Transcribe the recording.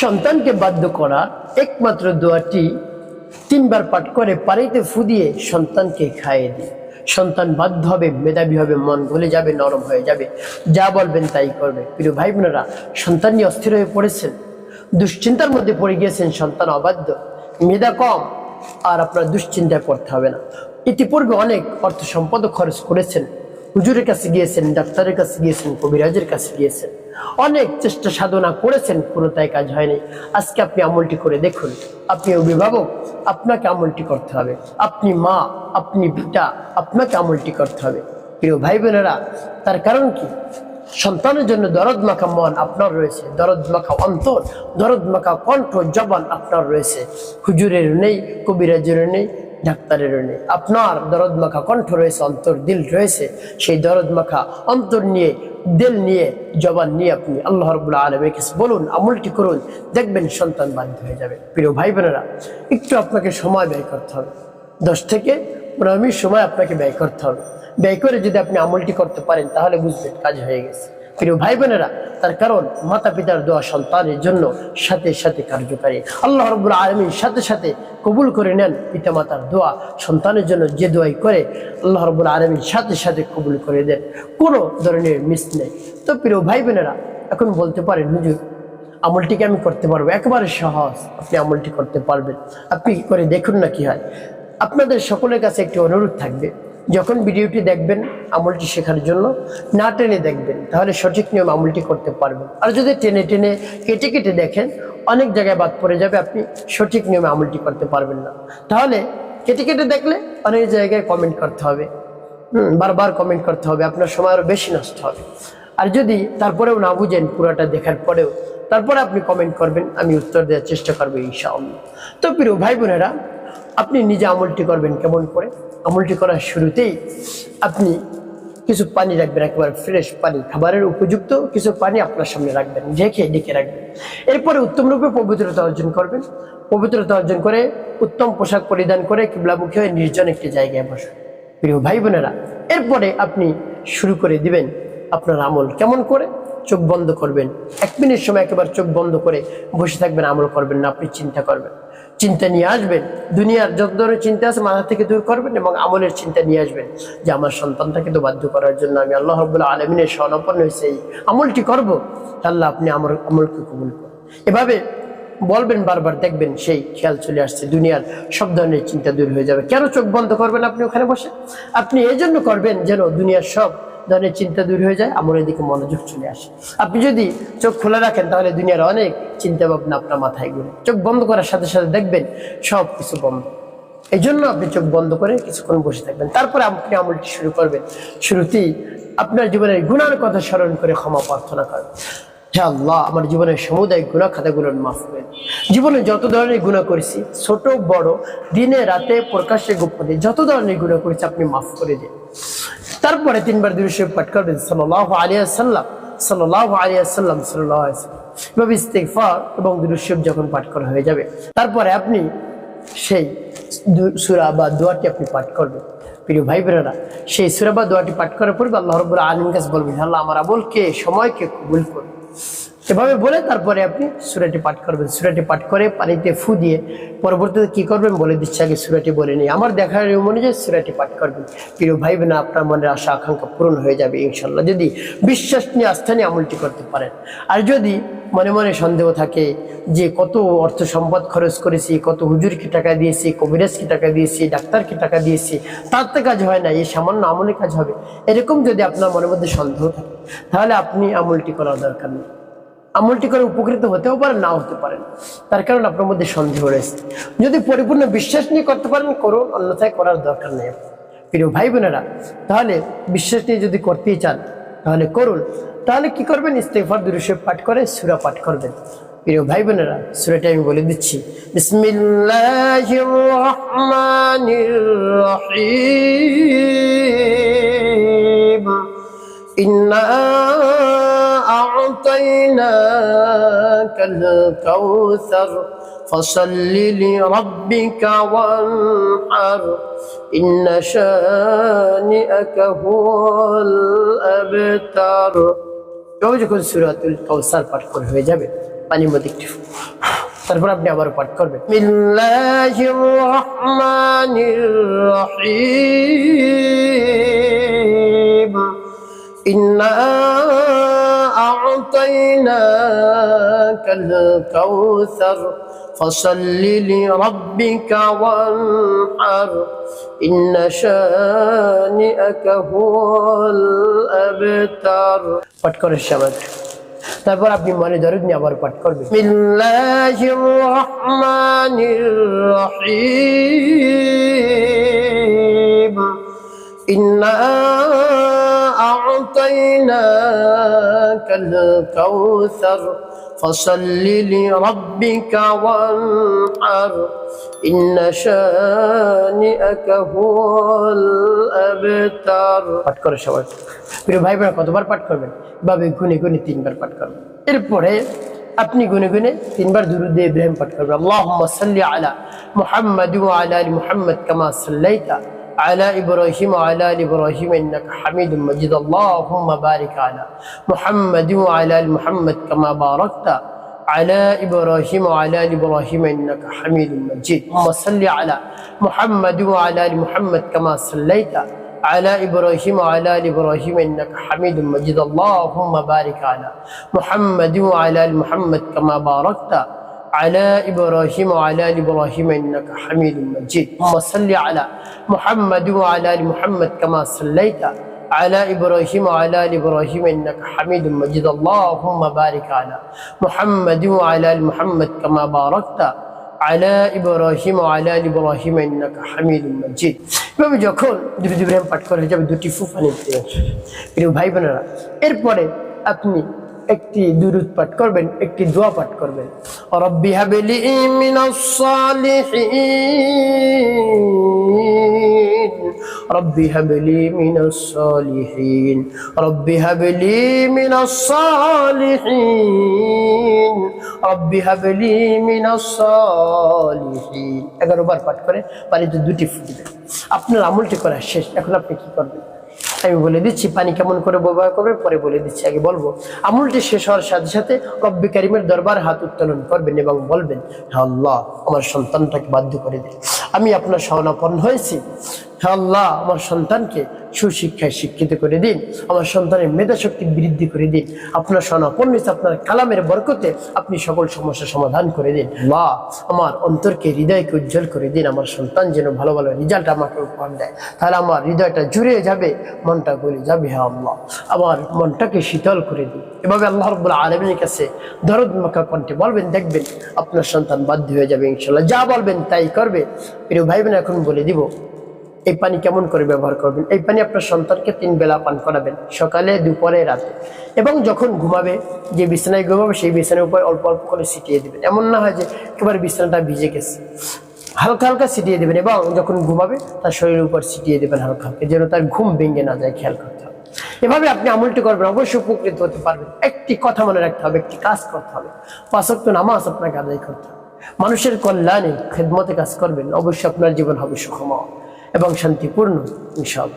সন্তানকে বাধ্য করা একমাত্র দোয়াটি 3 বার পাঠ করে পানিতে ফু দিয়ে সন্তানকে খাইয়ে দিই। সন্তান বাধ্য হবে, মেধাবী হবে, মন গলে যাবে, নরম হয়ে যাবে, যা বলবেন তাই করবে। প্রিয় ভাই বোনেরা, সন্তান নিয়ে অস্থির হয়ে পড়েছেন, দুশ্চিন্তার মধ্যে পড়ে গিয়েছেন, সন্তান অবাধ্য, মেধা কম, আর আপনার দুশ্চিন্তায় পড়তে হবে না। ইতিপূর্বে অনেক অর্থ সম্পদ খরচ করেছেন, হুজুরের কাছে গিয়েছেন, ডাক্তারের কাছে গিয়েছেন, কবিরাজের কাছে গিয়েছেন, অনেক চেষ্টা সাধনা করেছেন, কোনোটাই কাজ হয়নি। আজকে আপনি আমলটি করে দেখুন। আপনি অভিভাবক, আপনাকে আমলটি করতে হবে। আপনি মা, আপনি পিতা, আপনাকে আমলটি করতে হবে। প্রিয় ভাই বোনেরা, তার কারণ কি? সন্তানের জন্য দরদ মাখা মন আপনার রয়েছে, দরদ মাখা অন্তর, দরদ মাখা কণ্ঠ, জবান আপনার রয়েছে। হুজুরের নেই, কবিরাজের নেই, ডাক্তারেরও নেই। আপনার দরদ মাখা কণ্ঠ রয়েছে, অন্তর, দিল রয়েছে। সেই দরদ মাখা অন্তর নিয়ে, দিল নিয়ে, জবান নিয়ে আপনি আল্লাহ রাব্বুল আলামিনের কাছে বলুন, আমলটি করুন, দেখবেন সন্তান বাধ্য হয়ে যাবে। প্রিয় ভাই বোনেরা, একটু আপনাকে সময় ব্যয় করতে হবে, 10 থেকে 15 মিনিট সময় আপনাকে ব্যয় করতে হবে। ব্যয় করে যদি আপনি আমলটি করতে পারেন তাহলে বুঝবেন কাজ হয়ে গেছে। প্রিয় ভাই বোনেরা, তার কারণ মাতা পিতার দোয়া সন্তানের জন্য সাথে সাথে কার্যকারী। আল্লাহ রাব্বুল আলামিন সাথে সাথে কবুল করে নেন পিতা মাতার দোয়া। সন্তানের জন্য যে দোয়াই করে আল্লাহ রাব্বুল আলামিন সাথে সাথে কবুল করে দেন, কোনো ধরনের মিস নেই। তো প্রিয় ভাই বোনেরা, এখন বলতে পারেন, হুজুর আমলটিকে আমি করতে পারবো? একেবারে সহজ, আপনি আমলটি করতে পারবেন। আপনি করে দেখুন না কি হয়। আপনাদের সকলের কাছে একটি অনুরোধ থাকবে, যখন ভিডিওটি দেখবেন আমলটি শেখার জন্য না টেনে দেখবেন, তাহলে সঠিক নিয়ম আমলটি করতে পারবেন। আর যদি টেনে টেনে কেটে কেটে দেখেন, অনেক জায়গায় বাদ পড়ে যাবে, আপনি সঠিক নিয়মে আমলটি করতে পারবেন না। তাহলে কেটে কেটে দেখলে অনেক জায়গায় কমেন্ট করতে হবে, বারবার কমেন্ট করতে হবে, আপনার সময় আরও বেশি নষ্ট হবে। আর যদি তারপরেও না বুঝেন, পুরোটা দেখার পরেও তারপরে আপনি কমেন্ট করবেন, আমি উত্তর দেওয়ার চেষ্টা করবো ইনশাআল্লাহ। তো প্রিয় ভাই বোনেরা, আপনি নিজে আমলটি করবেন কেমন করে? আমলটি করার শুরুতেই আপনি কিছু পানি রাখবেন, একেবারে ফ্রেশ পানি, খাবারের উপযুক্ত কিছু পানি আপনার সামনে রাখবেন, ঢেকে রাখবেন। এরপরে উত্তম রূপে পবিত্রতা অর্জন করবেন। পবিত্রতা অর্জন করে উত্তম পোশাক পরিধান করে কিবলামুখী হয়ে নির্জন একটি জায়গায় বসুন। প্রিয় ভাই বোনেরা, এরপরে আপনি শুরু করে দিবেন আপনার আমল। কেমন করে? চোখ বন্ধ করবেন, 1 মিনিট সময় একেবারে চোখ বন্ধ করে বসে থাকবেন, আমল করবেন না। আপনি চিন্তা করবেন, চিন্তা নিয়ে আসবেন, দুনিয়ার যত ধরনের চিন্তা আছে মাথা থেকে দূর করবেন এবং আমলের চিন্তা নিয়ে আসবেন, যে আমার সন্তানটাকে তো বাধ্য করার জন্য আমি আল্লাহ রাব্বুল আলামিনের শরণাপন্ন হয়েছে, এই আমলটি করব। আল্লাহ আপনি আমার আমলকে কবুল করুন। এভাবে বলবেন বারবার, দেখবেন সেই খেয়াল চলে আসছে, দুনিয়ার সব ধরনের চিন্তা দূর হয়ে যাবে। কেন চোখ বন্ধ করবেন আপনি ওখানে বসে? আপনি এই জন্য করবেন যেন দুনিয়ার সব ধরনের চিন্তা দূর হয়ে যায়, আমলের দিকে মনোযোগ চলে আসে। আপনি যদি চোখ খোলা রাখেন তাহলে দুনিয়ার অনেক চিন্তা ভাবনা আপনার মাথায় ঘুরে। চোখ বন্ধ করার সাথে সাথে দেখবেন সব কিছু বন্ধ। এই জন্য আপনি চোখ বন্ধ করে কিছুক্ষণ বসে থাকবেন, তারপরে আপনি আমলটি শুরু করবেন। শুরুতেই আপনার জীবনের গুনার কথা স্মরণ করে ক্ষমা প্রার্থনা করবেন। হে আল্লাহ, আমার জীবনের সমুদায় গুনাহ খাতাগুলো মাফ করেন। জীবনে যত ধরনের গুনাহ করেছি, ছোট বড়, দিনে রাতে, প্রকাশ্যে গোপনে, যত ধরনের গুনাহ করেছি আপনি মাফ করে দিন। তারপরে 3 বার দুরূদ শরীফ পাঠ করবেন, সাল্লাল্লাহু আলাইহি ওয়াসাল্লাম, সাল্লাল্লাহু আলাইহি ওয়াসাল্লাম, সাল্লাল্লাহু আলাইহি ওয়াসাল্লাম। এভাবে ইস্তিগফার এবং দুরূদ শরীফ যখন পাঠ করা হয়ে যাবে, তারপরে আপনি সেই সূরা বা দোয়াটি আপনি পাঠ করবেন। প্রিয় ভাই বোনেরা, সেই সূরা বা দোয়াটি পাঠ করার পর আল্লাহ রাব্বুল আলামিনের কাছে বলবেন, আল্লাহ আমার আমলকে, সময়কে কবুল করুন। এভাবে বলে তারপরে আপনি সূরাটি পাঠ করবেন। সূরাটি পাঠ করে পানিতে ফু দিয়ে পরবর্তীতে কি করবেন বলে দিচ্ছি, আগে সূরাটি বলে নিই। আমার দেখার নিয়ম অনুযায়ী সূরাটি পাঠ করবেন। প্রিয় ভাই বোনেরা, আপনার মনের আশা আকাঙ্ক্ষা পূরণ হয়ে যাবে ইনশাআল্লাহ, যদি বিশ্বাস নিয়ে আস্থা নিয়ে আমলটি করতে পারেন। আর যদি মনে মনে সন্দেহ থাকে যে কত অর্থ সম্পদ খরচ করেছি, কত হুজুরকে টাকা দিয়েছি, কবিরাজকে টাকা দিয়েছি, ডাক্তারকে টাকা দিয়েছি, তাতে কাজ হয় না, এই সামান্য আমলে কাজ হবে, এরকম যদি আপনার মনের মধ্যে সন্দেহ থাকে, তাহলে আপনি আমলটি করার দরকার নেই। আমলটি করে উপকৃত হতেও পারেন, নাও হতে পারেন, তার কারণ আপনার মধ্যে সন্দেহ রয়েছে। যদি পরিপূর্ণ বিশ্বাস নিয়ে করতে পারেন করুন, অন্যথায় করার দরকার নেই। প্রিয় ভাই বোনেরা, তাহলে বিশ্বাস নিয়ে যদি করতেই চান তাহলে করুন। তাহলে কি করবেন? ইস্তিগফার দুরূদ শরীফ পাঠ করে সূরা পাঠ করবেন। প্রিয় ভাই বোনেরা, সূরাটি আমি বলে দিচ্ছি। বিসমিল্লাহির রহমানির রহিম। ইন্না أعطيناك الكوثر فصل لربك وانحر إن شانئك هو الأبتر। যখন সূরাতুল কাউসার পাঠ করে হয়ে যাবে, পানির মধ্যে একটু তারপর আপনি আবার পাঠ করবেন বিসমিল্লাহির রহমানির রহিম ইন্না আ'তাইনাকাল কাউসার ফাসাল্লি লিরাব্বিকা ওয়ানহার ইন্না শানিআকা হুয়াল আবতার। পাঠ করে সবাই। তারপর আপনি মনে দরদ নিয়ে আবার পাঠ করবেন বিসমিল্লাহির রহমানির রহিম ইন্না আ'তাইনাকাল কাউসার ফাসাল্লি লিরাব্বিকা ওয়ানহার ইন্না শানিআকা হুয়াল আবতার। পাঠ করে সবাই। প্রিয় ভাই বোনেরা, কতবার পাঠ করবেন? ভাবে গুনে গুনে 3 বার পাঠ করবেন। এরপরে আপনি গুনে গুনে 3 বার দুরূদ ইব্রাহিম পাঠ করবেন। আল্লাহুম্মা সাল্লি আলা মুহাম্মাদ ওয়া আলা আলি মুহাম্মাদ কামা সাল্লাইতা আলা ইব্রাহিম ওয়া আলা আলি ইব্রাহিম ইন্নাকা হামিদুম মাজিদ। আল্লাহুম্মা বারিক আলা মুহাম্মাদ ওয়া আলা আলি মুহাম্মাদ কামা বারাকতা على إبراهيم وعلى آل إبراهيم إنك حميد مجيد. اللهم صل على محمد وعلى آل محمد كما صليت على إبراهيم وعلى آل إبراهيم إنك حميد مجيد. اللهم بارك على محمد وعلى آل محمد كما باركت على إبراهيم وعلى آل إبراهيم إنك حميد مجيد. اللهم صل على محمد وعلى آل محمد كما صليت على إبراهيم وعلى آل إبراهيم إنك حميد مجيد. اللهم بارك على محمد وعلى آل محمد كما باركت على إبراهيم وعلى آل إبراهيم إنك حميد مجيد. এভাবে যখন দুরূদ ইব্রাহিম পাঠ করে যাবে, দুটি ফু পানি দিতে হবে। প্রিয় ভাই বোনেরা, এরপরে আপনি একটি দুরূদ পাঠ করবেন, একটি দোয়া পাঠ করবেন। রব্বি হাবলি মিনাস সালিহিন রব্বি হাবলি মিনাস সালিহিন রব্বি হাবলি মিনাস সালিহিন রব্বি হাবলি মিনাস সালিহিন। 11 বার পাঠ করে পানিতে দুটি ফু দিবেন। আপনার আমলটি করা শেষ। এখন আপনি কি করবেন আমি বলে দিচ্ছি, পানি কেমন করে ব্যবহার করবেন পরে বলে দিচ্ছি। আগে বলবো, আমলটি শেষ হওয়ার সাথে সাথে রব্বি কারিমের দরবার হাত উত্তোলন করবেন এবং বলবেন, হে আল্লাহ, আমার সন্তানটাকে বাধ্য করে দিন। আমি আপনার শরণাপন্ন হয়েছি। হে আল্লাহ, আমার সন্তানকে সুশিক্ষায় শিক্ষিত করে দিন, আমার সন্তানের মেধা শক্তি বৃদ্ধি করে দিন। আপনার শরণাপন্ন হয়েছে, আপনার কালামের বরকতে আপনি সকল সমস্যার সমাধান করে দিন। আল্লাহ, আমার অন্তরকে, হৃদয়কে উজ্জ্বল করে দিন। আমার সন্তান যেন ভালো ভালো রেজাল্ট আমাকে উপহার দেয়, তাহলে আমার হৃদয়টা জুড়ে যাবে, মনটা গলে যাবে। হে আল্লাহ, আমার মনটাকে শীতল করে দিন। এভাবে আল্লাহ রাব্বুল আলামিনের কাছে দরদ মাখা কণ্ঠে বলবেন, দেখবেন আপনার সন্তান বাধ্য হয়ে যাবে ইনশাআল্লাহ। যা বলবেন তাই করবে। প্রিয় ভাই বোন, এখন বলে দিব এই পানি কেমন করে ব্যবহার করবেন। এই পানি আপনার সন্তানকে 3 বেলা পান করাবেন, সকালে, দুপুরে, রাতে। এবং যখন ঘুমাবে, যে বিছানায় ঘুমাবে সেই বিছানার উপর অল্প অল্প করে ছিটিয়ে দেবেন। এমন না হয় যে একেবারে বিছানাটা ভিজে গেছে, হালকা হালকা ছিটিয়ে দেবেন। এবং যখন ঘুমাবে তার শরীরের উপর ছিটিয়ে দেবেন হালকা হালকা, যেন তার ঘুম ভেঙে না যায়, খেয়াল করতে হবে। এভাবে আপনি আমলটি করবেন, অবশ্যই উপকৃত হতে পারবেন। একটি কথা মনে রাখতে হবে, একটি কাজ করতে হবে। 5 ওয়াক্ত নামাজ আপনাকে আদায় করতে হবে। মানুষের কল্যাণে, খেদমতে কাজ করবেন, অবশ্যই আপনার জীবন হবে সুখময় এবং শান্তিপূর্ণ ইনশাআল্লাহ।